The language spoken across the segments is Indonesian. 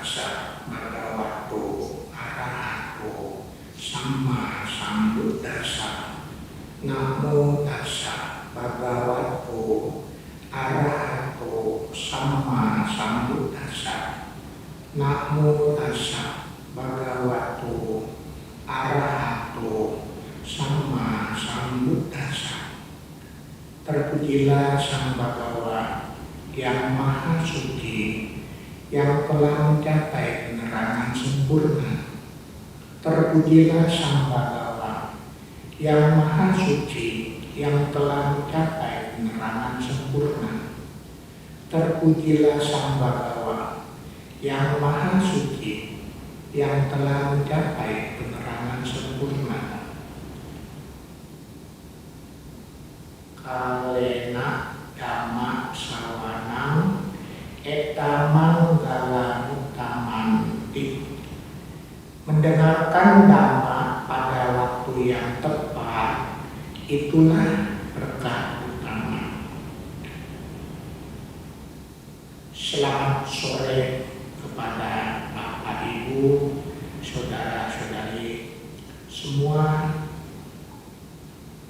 tassa bhagavato arahato samma sambuddhassa. Namo tassa bhagavato arahato samma sambuddhassa. Namo tassa bhagavato arahato samma sambuddhassa. Terpujilah Sang Bhagawa yang Maha Suci, yang telah mencapai penerangan sempurna. Terpujilah Sang Bhagawa yang Maha Suci, yang telah mencapai penerangan sempurna. Terpujilah Sang Bhagawa yang Maha Suci, yang telah mencapai penerangan sempurna. Kalena dhamma sawanang etamang galang tamanti. Mendengarkan dhamma pada waktu yang tepat, itulah berkah utama. Selamat sore kepada Bapak Ibu, saudara-saudari semua.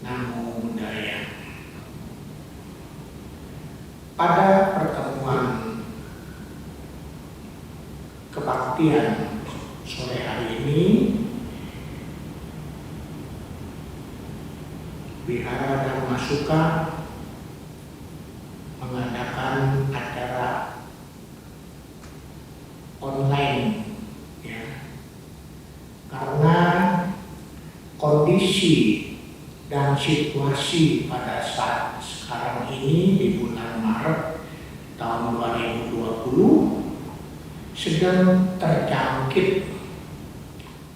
Namo Buddhaya. Pada pertemuan kebaktian sore hari ini, Wihara Dharma Sukha mengadakan acara online, ya, karena kondisi dan situasi pada saat sekarang ini di bulan Maret tahun 2020 sedang terjangkit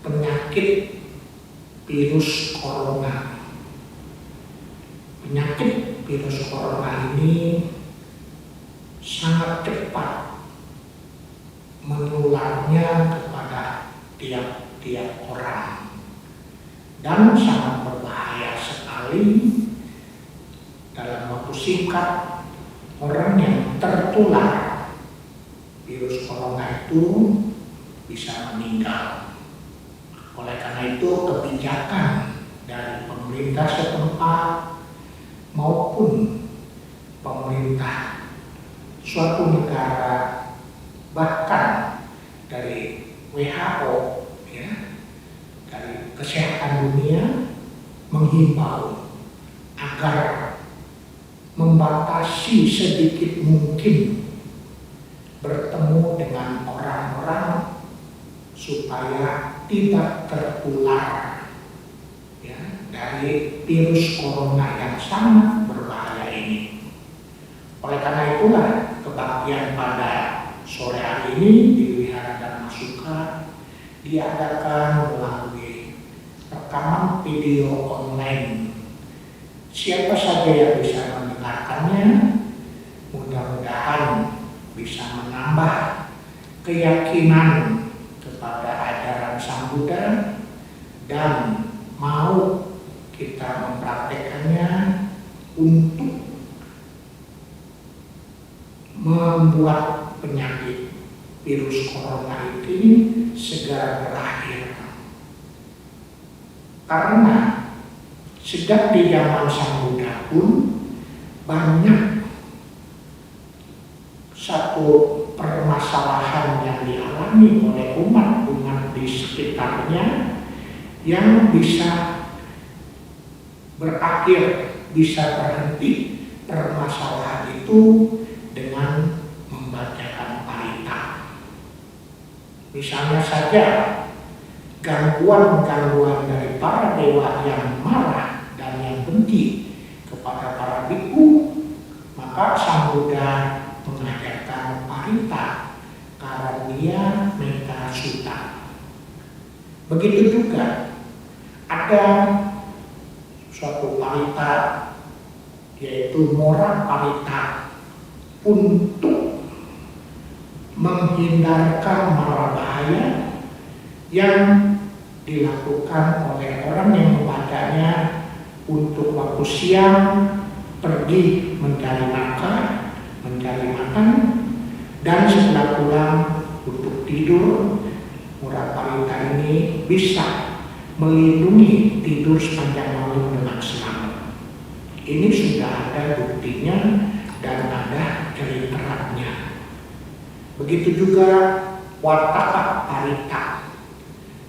penyakit virus corona. Penyakit virus corona ini sangat cepat menularnya kepada tiap-tiap orang dan sangat berbahaya sekali. Dalam waktu singkat, orang yang tertular virus corona itu bisa meninggal. Oleh karena itu, kebijakan dari pemerintah setempat maupun pemerintah suatu negara, bahkan dari WHO, ya, dari Kesehatan Dunia, menghimbau agar membatasi sedikit mungkin bertemu dengan orang-orang supaya tidak tertular, ya, dari virus corona yang sangat berbahaya ini. Oleh karena itulah kebaktian pada sore hari ini di Wihara Dharma Sukha diadakan melalui rekaman video online. Siapa saja yang bisa mendengarkannya, mudah-mudahan bisa menambah keyakinan kepada ajaran Sang Buddha dan mau kita mempraktekannya untuk membuat penyakit virus corona ini segera berakhir. Karena sejak di zaman Sang Buddha pun banyak satu permasalahan yang dialami oleh umat-umat di sekitarnya yang bisa berakhir, bisa berhenti permasalahan itu dengan membacakan parita. Misalnya saja gangguan-gangguan dari para dewa yang marah dan yang benci kepada para biku, maka Sang Buddha mengajarkan parita karania metta sutta. Begitu juga ada suatu parita yaitu mora parita untuk menghindarkan mara bahaya yang dilakukan oleh orang yang membacanya untuk waktu siang pergi mencari nafkah, mencari makan, dan setelah pulang untuk tidur, murah parita ini bisa melindungi tidur sepanjang malam dengan selamat. Ini sudah ada buktinya dan ada ceritaannya. Begitu juga Wataka parita,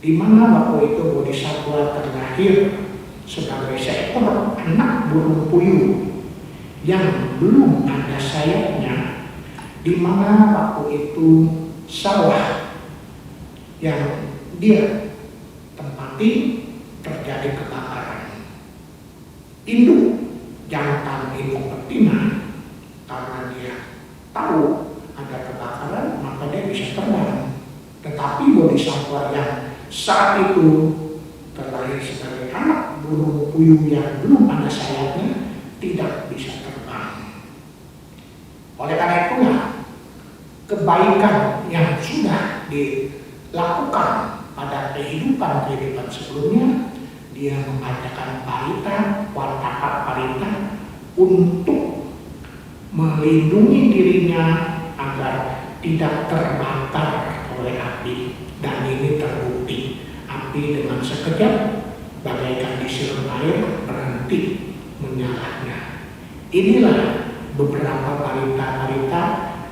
di mana waktu itu Bodhisattva terlahir sebagai seekor anak burung puyuh yang belum ada sayapnya, di mana waktu itu sawah yang dia tempati terjadi kebakaran. Induk jantan induk betina, karena dia tahu ada kebakaran, maka dia bisa terbang. Tetapi Bodhisattva yang saat itu terlahir sebagai anak burung puyuh yang belum ada sayapnya tidak bisa terbang. Oleh karena itulah kebaikan yang sudah dilakukan pada kehidupan sebelumnya, dia membacakan parita, Wataka parita, untuk melindungi dirinya agar tidak terbakar oleh api. Dan ini terbukti, api dengan sekejap bagaikan disiram air berhenti menyalanya. Inilah beberapa parita-parita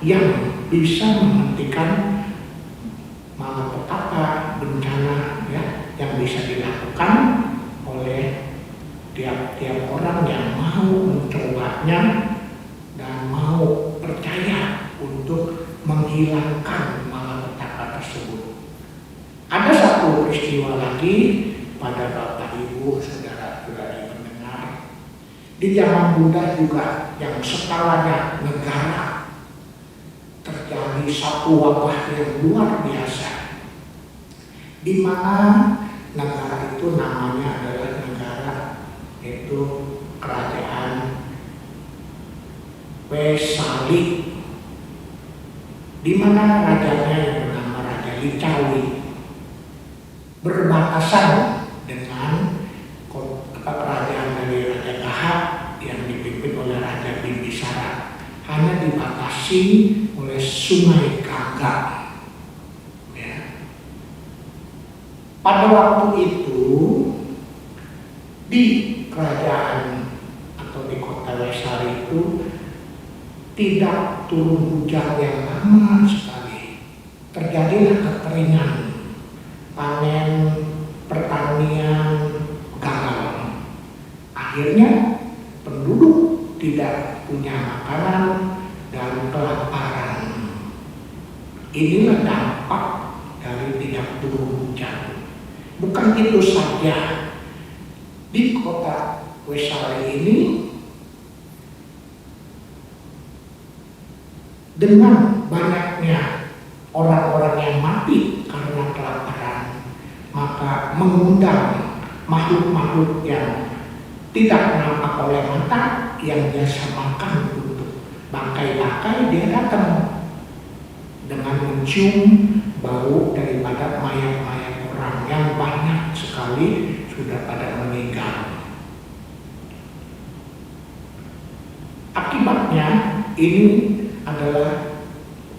yang bisa menghentikan malapetaka, bencana ya, yang bisa dilakukan oleh tiap-tiap orang yang mau mencobanya dan mau percaya untuk menghilangkan malapetaka tersebut. Ada satu peristiwa lagi pada Bapak Ibu saudara-saudari pendengar, di zaman Buddha juga yang skalanya negara terjadi satu wabah yang luar biasa, di mana negara itu namanya adalah negara itu kerajaan Wesali, di mana rajanya yang bernama Raja Licawi berbatasan dengan kerajaan dari Raja Gahak yang dipimpin oleh Raja Bimbisara, hanya dibatasi oleh Sungai Gangga. Ya. Pada waktu itu di kerajaan atau di kota Wesari itu tidak turun hujan yang lama sekali. Terjadilah kekeringan, panen pertanian gagal. Akhirnya penduduk tidak punya makanan dan kelaparan. Inilah dampak dari tidak turun hujan. Bukan itu saja, di kota Wesari ini dengan banyaknya orang-orang yang mati karena kelaparan, maka mengundang makhluk-makhluk yang tidak nampak oleh mata yang biasa makan untuk bangkai-bangkai, dia datang dengan mencium bau daripada mayat-mayat orang yang banyak sekali sudah pada meninggal. Akibatnya ini adalah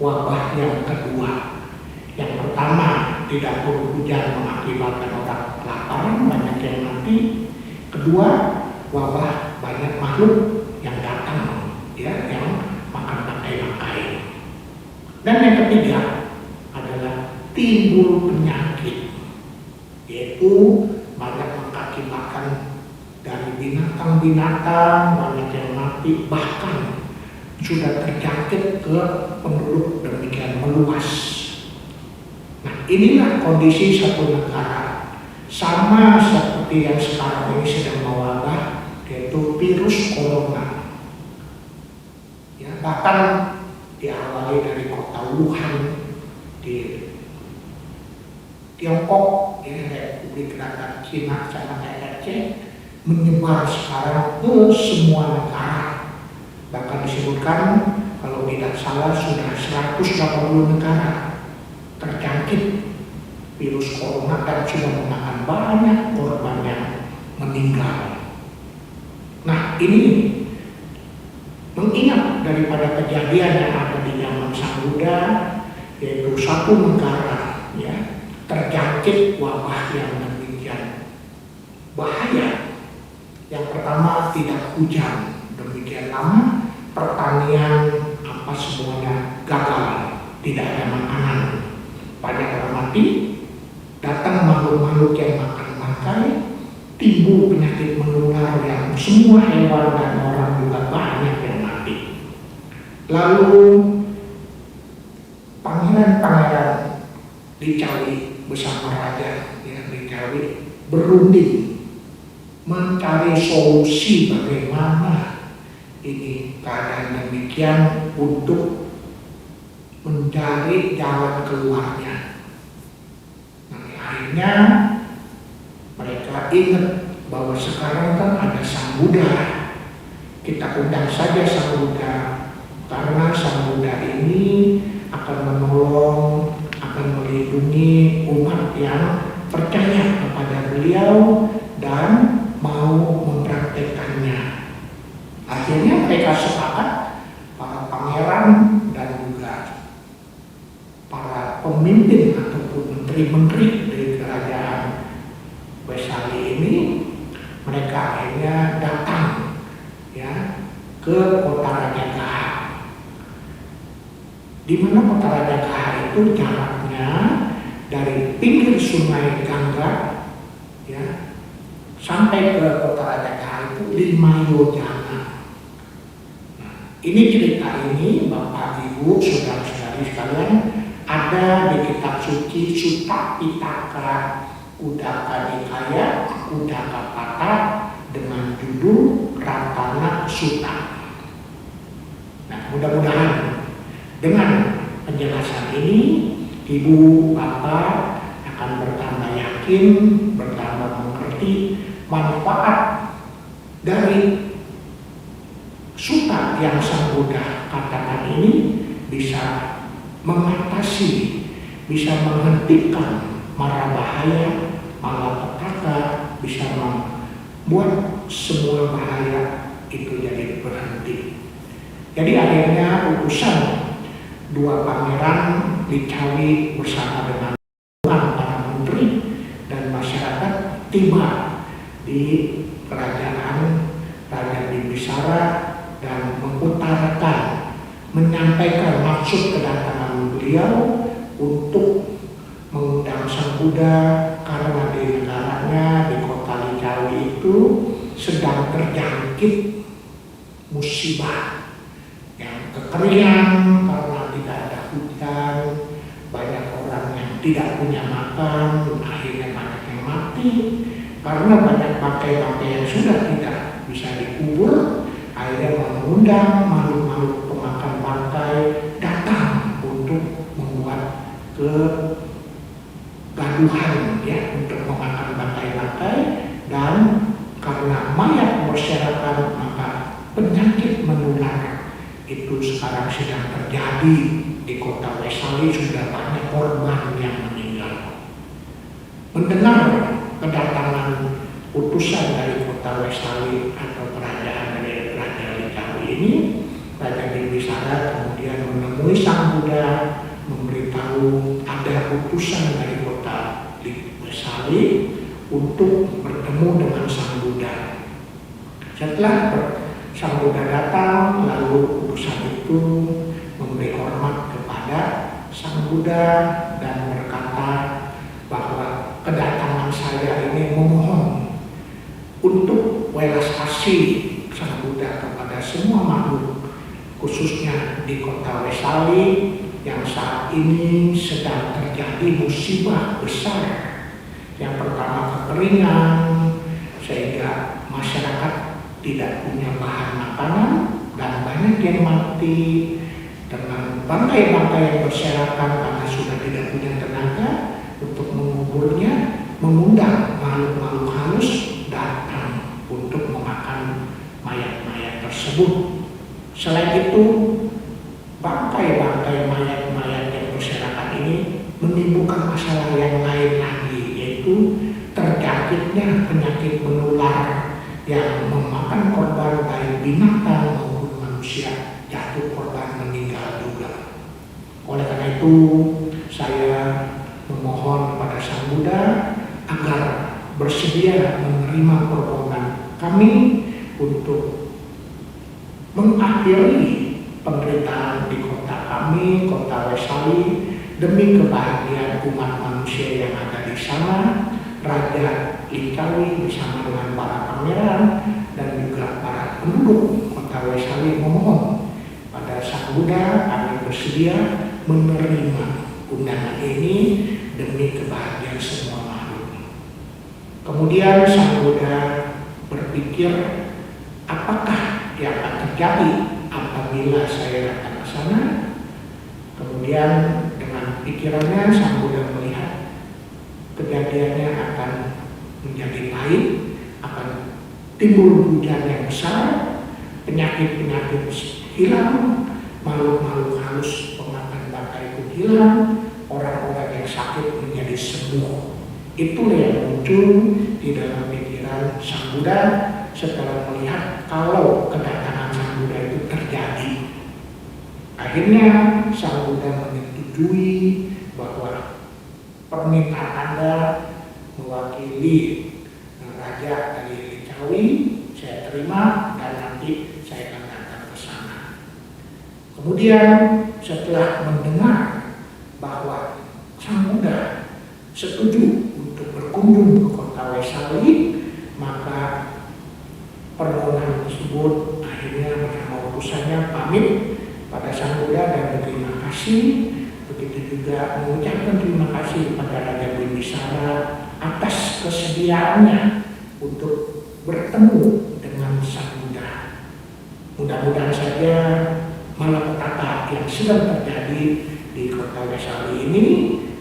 wabah yang kedua. Yang pertama, tidak turun hujan mengakibatkan orang kelaparan, banyak yang mati. Kedua, wabah banyak makhluk yang datang, ya, yang makan bangkai-bangkai. Dan yang ketiga adalah timbul penyakit, yaitu banyak mengakibatkan dari binatang-binatang, banyak yang mati, bahkan sudah terjangkit ke penduduk demikian meluas. Nah, inilah kondisi satu negara, sama seperti yang sekarang ini sedang mewabah, yaitu virus corona. Ya, bahkan diawali dari kota Wuhan di Tiongkok, ya, Republik Rakyat Cina sama Aceh, menyebar sekarang ke semua negara. Bahkan disebutkan kalau tidak salah sudah 180 negara terjangkit virus corona dan sudah memakan banyak korban yang meninggal. Nah, ini mengingat daripada kejadian yang ada di zaman Sang Buddha, yaitu satu negara ya terjangkit wabah yang demikian bahaya. Yang pertama, tidak hujan demikian lama, pertanian apa semuanya gagal, tidak ada makanan, banyak orang mati, datang makhluk-makhluk yang makan bangkai, timbul penyakit menular yang semua hewan dan orang juga banyak yang mati. Lalu pangeran-pangeran Licawi bersama raja ya, Licawi berunding mencari solusi bagaimana ini keadaan demikian untuk mencari jalan keluarnya. Nah, akhirnya mereka ingat bahwa sekarang kan ada Sang Buddha. Kita undang saja Sang Buddha, karena Sang Buddha ini akan menolong, akan melindungi umat yang percaya kepada beliau dan mau mempraktekannya. Akhirnya mereka sepakat, para pangeran dan juga para pemimpin ataupun menteri-menteri dari kerajaan Wesali ini, mereka akhirnya datang ya ke kota Rajagaha. Di mana kota Rajagaha itu jaraknya dari pinggir sungai Gangga ya sampai ke kota Rajagaha itu 5 yojana. Nah, ini cerita ini Bapak Ibu saudara-saudari sekalian ada di kitab suci Sutta Pitaka Uddaka Nikaya Uddaka Pata dengan judul Ratana Sutta. Nah, mudah-mudahan dengan penjelasan ini Ibu Bapak akan bertambah yakin, bertambah mengerti manfaat dari sutta yang Sang Buddha katakan ini bisa mengatasi, bisa menghentikan mara bahaya, malapetaka, bisa membuat semua bahaya itu jadi berhenti. Jadi akhirnya utusan dua pangeran Licawi bersama dengan para menteri dan masyarakat tiba di kerajaan Raja Bimbisara dan mengutarakan, menyampaikan maksud kedatangan beliau untuk mengundang Sang Buddha karena di negaranya, di kota Licawi itu sedang terjangkit musibah yang kekeringan karena tidak ada hujan, banyak orang yang tidak punya makan, akhirnya banyak yang mati karena banyak bangkai-bangkai yang sudah tidak bisa dikubur. Akhirnya mengundang makhluk-makhluk pemakan bangkai datang untuk membuat kegaduhan ya, untuk memakan bangkai-bangkai, dan karena mayat berserakan maka penyakit menular itu sekarang sedang terjadi di kota Wesali, sudah banyak korban yang meninggal. Mendengar kedatangan utusan dari kota Wesali atau kerajaan dari Raja Licawi ini, Raja Bimbisara kemudian menemui Sang Buddha, memberitahu ada utusan dari kota Wesali untuk bertemu dengan Sang Buddha. Setelah Sang Buddha datang, lalu utusan itu memberi hormat kepada Sang Buddha dan berkata bahwa kedatangan saya ini memohon untuk welas kasih Sang Buddha kepada semua makhluk, khususnya di kota Wesali yang saat ini sedang terjadi musibah besar. Yang pertama kekeringan, sehingga masyarakat tidak punya bahan makanan dan banyak yang mati, dengan bangkai-bangkai yang berserakan karena sudah tidak punya tenaga untuk menguburnya, mengundang makhluk-makhluk halus datang untuk memakan mayat-mayat tersebut. Selain itu, bangkai-bangkai mayat-mayat yang berserakan ini menimbulkan masalah yang lain lagi, yaitu terjangkitnya penyakit menular yang memakan korban baik binatang maupun manusia, jatuh korban meninggal juga. Oleh karena itu bersedia menerima permohonan kami untuk mengakhiri penderitaan di kota kami, kota Wesali, demi kebahagiaan umat manusia yang ada di sana. Raja Lincawi bersama dengan para pangeran dan juga para penduduk kota Wesali memohon pada Sang Buddha kami bersedia menerima undangan ini demi kebahagiaan semua makhluk. Kemudian Sang Buddha berpikir, apakah yang akan terjadi apabila saya datang ke sana? Kemudian dengan pikirannya Sang Buddha melihat kejadiannya akan menjadi baik, akan timbul hujan yang besar, penyakit-penyakit hilang, makhluk-makhluk halus pemakan bangkai pun hilang, orang-orang yang sakit menjadi sembuh. Itulah yang muncul di dalam pikiran Sang Buddha setelah melihat kalau kedatangan Sang Buddha itu terjadi. Akhirnya Sang Buddha menyetujui bahwa permintaan Anda mewakili Raja dari Lincawi saya terima dan nanti saya akan datang ke sana. Kemudian setelah mendengar bahwa Sang Buddha setuju untuk berkunjung ke kota Wesali, maka permohonan tersebut akhirnya bersama utusannya pamit pada Sang Buddha dan berterima kasih. Begitu juga mengucapkan terima kasih kepada Raja Bimbisara atas kesediaannya untuk bertemu dengan Sang Buddha. Mudah-mudahan saja malapetaka yang sedang terjadi di kota Wesali ini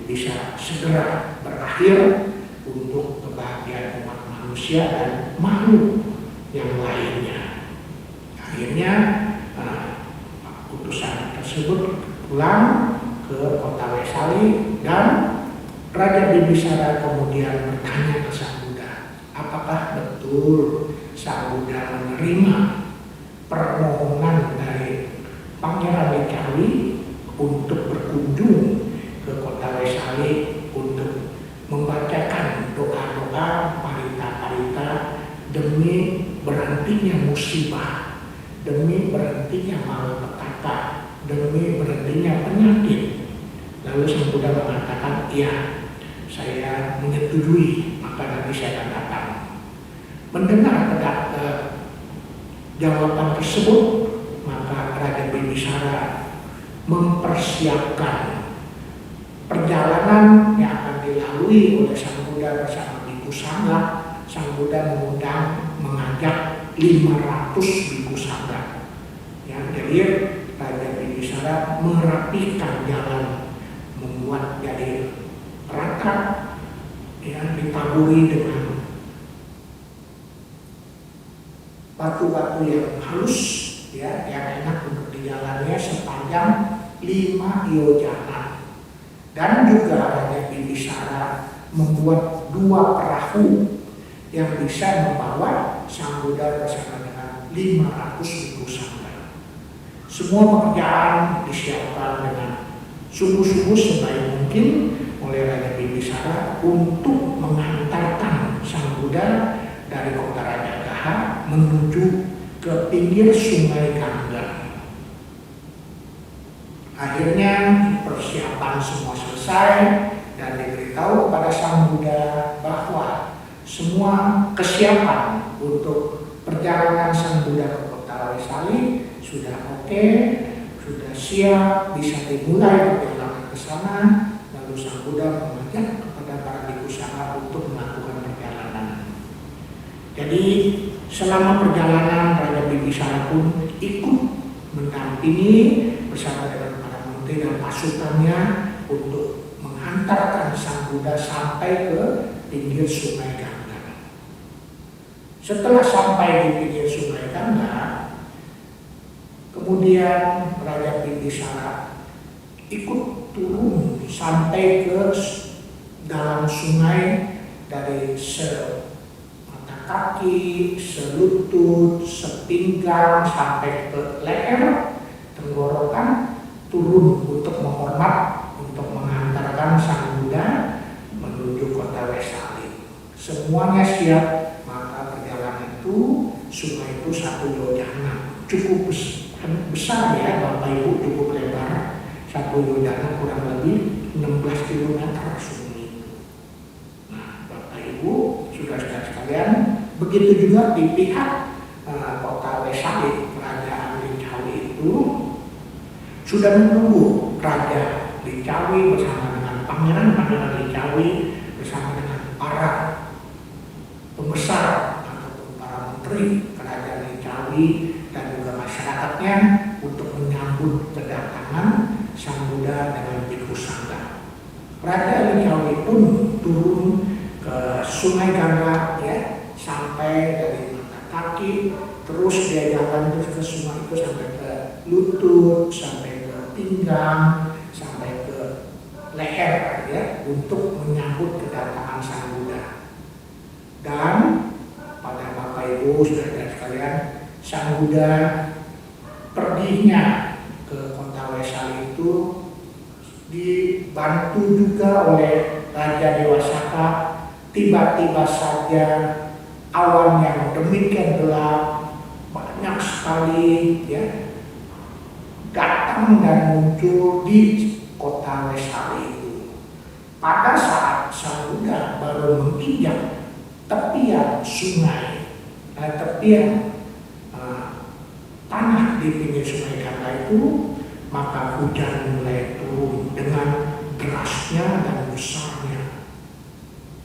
bisa segera berakhir untuk kebahagiaan umat manusia dan makhluk yang lainnya. Akhirnya utusan tersebut pulang ke kota Wesali dan Raja Bimbisara kemudian bertanya ke Sang Buddha, apakah betul Sang Buddha menerima permohonan dari Pangeran Lincawi untuk berkunjung ke kota Wesali untuk membacakan doa-doa parita-parita demi berhentinya musibah, demi berhentinya malapetaka, demi berhentinya penyakit. Lalu Sang Buddha mengatakan, iya, saya menyetujui, maka nanti saya akan datang. Mendengar jawaban tersebut, maka Raja Bimbisara mempersiapkan perjalanan yang akan dilalui oleh Sang Buddha bersama Bhikkhu Sangha. Sang Buddha mengajak 500 Bhikkhu Sangha. Ya, jadi Raja Bimbisara merapikan jalan, membuat jadi rata, ya, ditaburi dengan batu-batu yang halus, ya, yang enak untuk dijalannya sepanjang 5 yojanan. Dan juga Raja Bimbisara membuat 2 perahu yang bisa membawa Sang Buddha bersama dengan 500 Bhikkhu Sangha. Semua pekerjaan disiapkan dengan sungguh-sungguh sebaik mungkin oleh Raja Bimbisara untuk mengantarkan Sang Buddha dari kota Rajagaha menuju ke pinggir sungai Gangga. Akhirnya persiapan semua selesai dan diberitahu kepada Sang Buddha bahwa semua kesiapan untuk perjalanan Sang Buddha ke kota Wesali sudah oke, sudah siap, bisa dimulai perjalanan ke sana. Lalu Sang Buddha mengajak kepada para Bhikkhu Sangha untuk melakukan perjalanan. Jadi selama perjalanan Raja Bimbisara pun ikut mendampingi bersama dengan para menteri dan pasukannya untuk menghantarkan Sang Buddha sampai ke pinggir sungai Gangga. Setelah sampai di pinggir sungai Gangga, kemudian Raja Bimbisara ikut turun sampai ke dalam sungai dari semata kaki, selutut, sepinggang sampai ke leher, tenggorokan, turun untuk menghormat, untuk mengantarkan Sang Buddha menuju kota Wesali. semuanya siap, maka perjalanan itu sungai itu 1 yojana, cukup besar ya Bapak Ibu, cukup lebar. 1 yojana kurang lebih 16 kilometer sungai itu. Nah Bapak Ibu, saudara-saudara sekalian, begitu juga di pihak kota Wesali, kerajaan Lincawi itu sudah menunggu Raja Lincawi bersama dengan pangeran-pangeran Lincawi bersama dengan para pembesar ataupun para menteri kerajaan Lincawi dan juga masyarakatnya untuk menyambut kedatangan Sang Buddha dengan Bhikkhu Sangga. Raja Lincawi pun turun ke Sungai Gangga ya, sampai dari mata kaki, terus dia jalan terus ke sungai itu sampai ke lutut, sampai ke pinggang, sampai ke leher ya, untuk menyambut kedatangan Sang Buddha. Dan pada Bapak Ibu saudara sekalian, Sang Buddha perginya ke kota Wesali itu dibantu juga oleh Raja Dewasaka. Tiba-tiba saja awan yang demikian gelap banyak sekali ya datang dan muncul di kota Wesali itu. Pada saat Sang Buddha baru menginjak tepian sungai, tepian tanah di pinggir Sungai Gangga itu, maka hujan mulai turun dengan derasnya dan besarnya.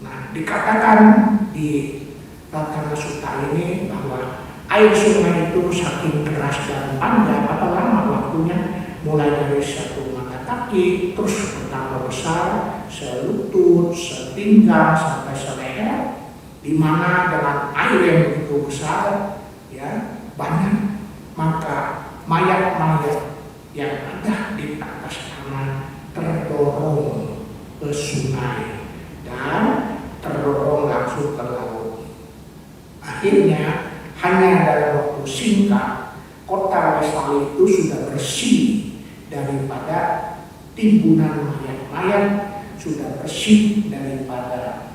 Nah, dikatakan di Ratana Sutta ini bahwa air sungai itu saking deras dan panjang atau lama waktunya, mulai dari 1 mata kaki terus bertambah besar, selutut, sepinggang sampai seleher, di mana dengan air yang begitu besar ya banyak, maka mayat-mayat yang ada di atas tanah terdorong ke sungai dan terdorong langsung ke laut. Akhirnya hanya dalam waktu singkat kota Wesali itu sudah bersih daripada timbunan mayat-mayat, sudah bersih daripada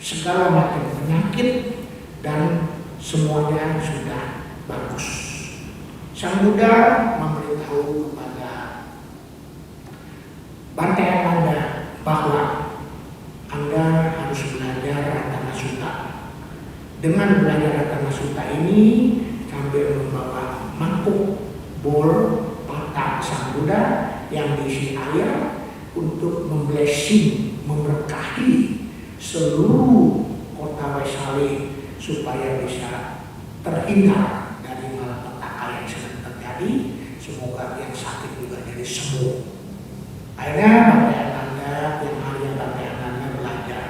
segala macam penyakit, dan semuanya sudah bagus. Sang Buddha memberitahu kepada Bante Anda bahwa Anda harus belajar Ratana Sutta. Dengan belajar Ratana Sutta ini sambil membawa mangkuk bol patah Sang Buddha yang diisi air untuk memblessing, memberkahi seluruh kota Wesali supaya bisa terhindar dari malapetaka yang sedang terjadi. Semoga yang sakit juga jadi sembuh. Akhirnya Bante Ananda, yang Arya Bante Ananda belajar,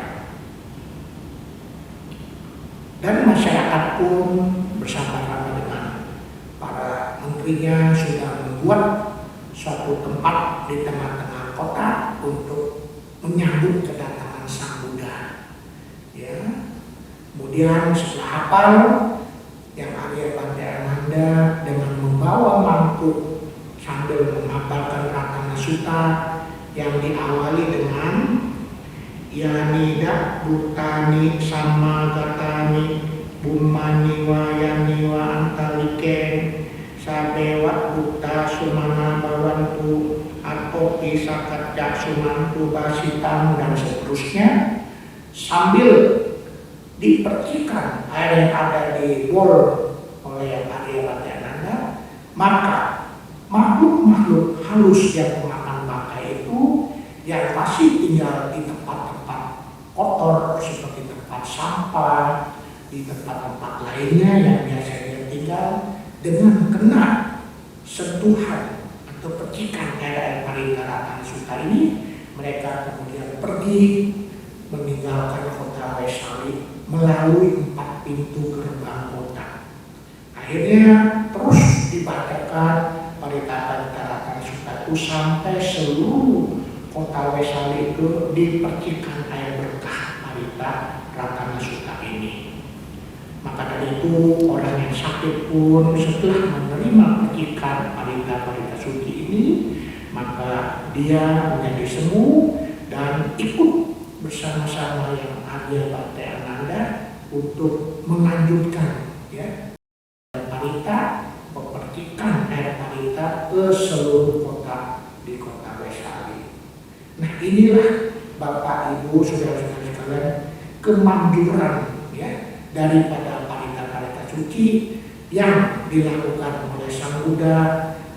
dan masyarakat pun bersama-sama dengan para menterinya sudah membuat suatu tempat di tengah-tengah kota untuk menyambut kedatangan Sang Buddha. Ya, kemudian setelah hafal, yang Arya Bante Ananda dengan membawa mangkuk sambil menghafalkan Ratana Sutta yang diawali dengan Yanida Bhutani Samagatani Bummani Wayani wa Antalike Sabewa Buddha Sumana Bawantu Atopi Sakatja Sumantu Basitam, dan seterusnya, sambil dipercikan air yang ada di bol oleh Arya Bante Ananda, maka makhluk-makhluk halus yang memakan baka itu, yang masih tinggal di tempat-tempat kotor seperti tempat sampah, di tempat-tempat lainnya yang biasanya tinggal, dengan kena sentuhan atau percikan air Ratana Sutta ini, mereka kemudian pergi meninggalkan kota Wesali melalui 4 pintu gerbang kota. Akhirnya terus dibacakan Paritapan Ratana Sutta itu sampai seluruh kota Wesali itu dipercikan air berkah Parita Ratana Sutta ini. Maka dari itu orang yang sakit pun setelah menerima percikan Parita Suci ini, maka dia menjadi sembuh dan ikut bersama-sama yang Arya Bante Ananda untuk melanjutkan ya Parita, mempertikan air Parita ke seluruh kota di kota Wesali. Nah inilah Bapak Ibu saudara-saudara sekalian kemanjuran ya daripada Parita-Parita suci yang dilakukan oleh Sang Buddha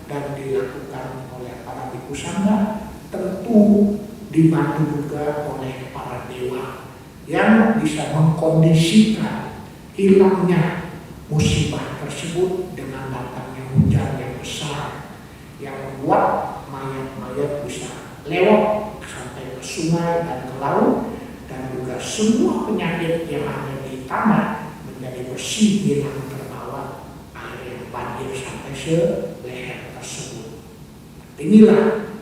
dan dilakukan oleh para bhikkhu sangha, tentu dibantu juga oleh para dewa yang bisa mengkondisikan hilangnya musibah tersebut dengan datangnya hujan yang besar yang membuat mayat-mayat bisa lewat sampai ke sungai dan ke laut, dan juga semua penyakit yang ada di tanah menjadi bersih, hilang terbawa air yang banjir sampai seleher tersebut. Inilah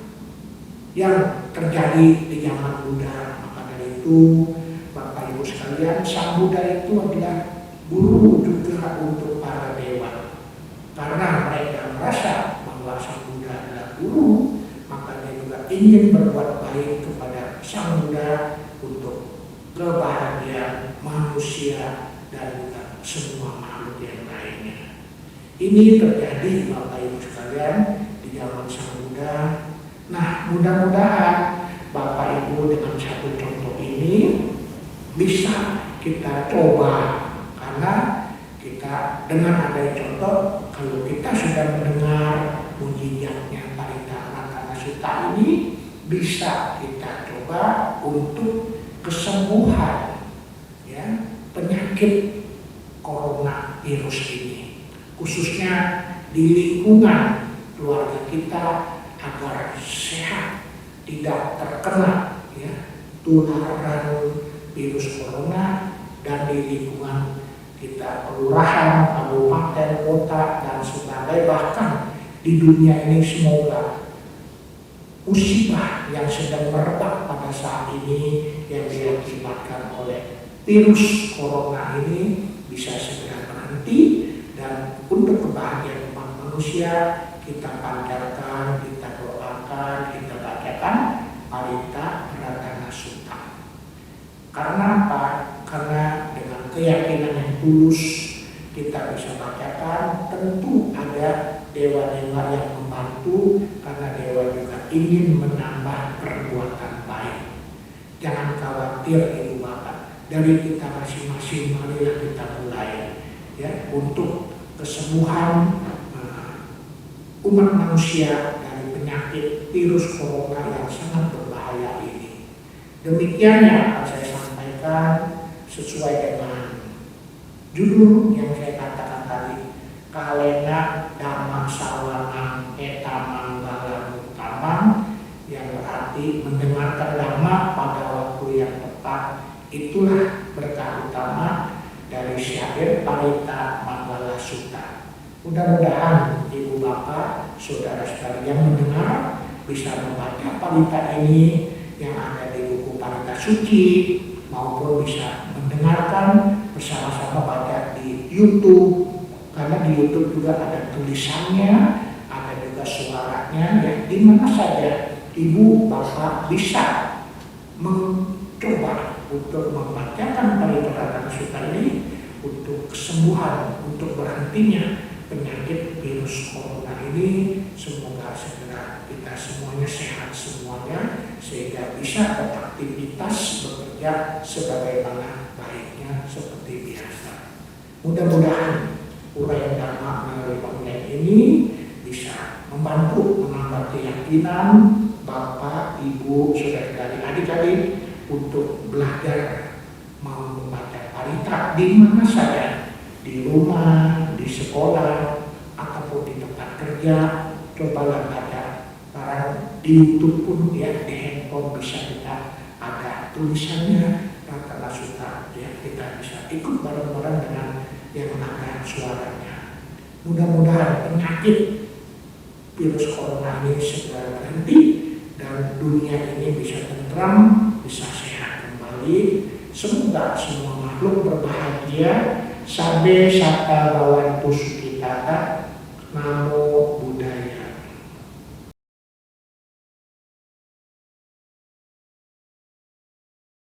yang terjadi di zaman Buddha. Maka dari itu Bapak Ibu sekalian, Sang Buddha itu adalah guru juga untuk para dewa. Karena mereka merasa bahwa Sang Buddha adalah guru, maka dia juga ingin berbuat baik kepada Sang Buddha untuk kebahagiaan manusia dan juga semua makhluk yang lainnya. Ini terjadi Bapak Ibu sekalian di zaman Sang Buddha. Nah, mudah-mudahan Bapak Ibu dengan satu contoh ini bisa kita coba, karena kita dengan adanya contoh, kalau kita sudah mendengar mujizatnya Parita Ratana Sutta ini, bisa kita coba untuk kesembuhan ya penyakit coronavirus ini, khususnya di lingkungan keluarga kita, agar sehat, tidak terkena ya tularan virus corona, dan di lingkungan kita kelurahan, kabupaten, kota dan sebagainya, bahkan di dunia ini semoga musibah yang sedang merebak pada saat ini yang diakibatkan oleh virus corona ini bisa segera berhenti, dan untuk kebahagiaan umat manusia kita panjatkan, kita doakan, kita bacakan Parita Ratana Sutta. Karena apa? Karena dengan keyakinan yang tulus kita bisa bacakan, tentu ada dewa-dewa yang membantu, karena dewa juga ingin menambah perbuatan baik. Jangan khawatir Ibu Bapak, dari kita masing-masing marilah kita mulai ya untuk kesembuhan umat manusia dari penyakit virus corona yang sangat berbahaya ini. Demikian yang akan saya sampaikan sesuai dengan judul yang saya katakan tadi, Kalena Dhamma Sawanang Eta Manggala Uttamang, yang berarti mendengarkan Dhamma pada waktu yang tepat itulah berkah utama dari syair Parita Manggala Sutta. Mudah-mudahan Ibu Bapak, saudara-saudara yang mendengar bisa membaca Parita ini yang ada di buku Parita Suci, maupun bisa mendengarkan bersama-sama baca di YouTube, karena di YouTube juga ada tulisannya, ada juga suaranya, ya di mana saja Ibu Bapak bisa mencoba untuk membacakan Parita Ratana Sutta ini untuk kesembuhan, untuk berhentinya penyakit virus corona ini. Semoga segera kita semuanya sehat semuanya, sehingga bisa beraktivitas bekerja sebagaimana baiknya seperti biasa. Mudah-mudahan uraian Dhamma melalui online ini bisa membantu menambah keyakinan Bapak, Ibu, saudara-saudari, adik-adik untuk belajar mau membaca Parita di mana saja, di rumah, di sekolah, ataupun di tempat kerja. Cobalah baca. Karena di YouTube pun ya, di handphone bisa kita ada tulisannya Ratana Sutta, ya kita bisa ikut bareng-bareng dengan yang ada suaranya. Mudah-mudahan penyakit virus corona ini segera berhenti dan dunia ini bisa tentram, bisa sehat kembali. Semoga semua makhluk berbahagia. Sabbe satta bhavantu sukhitata. Namo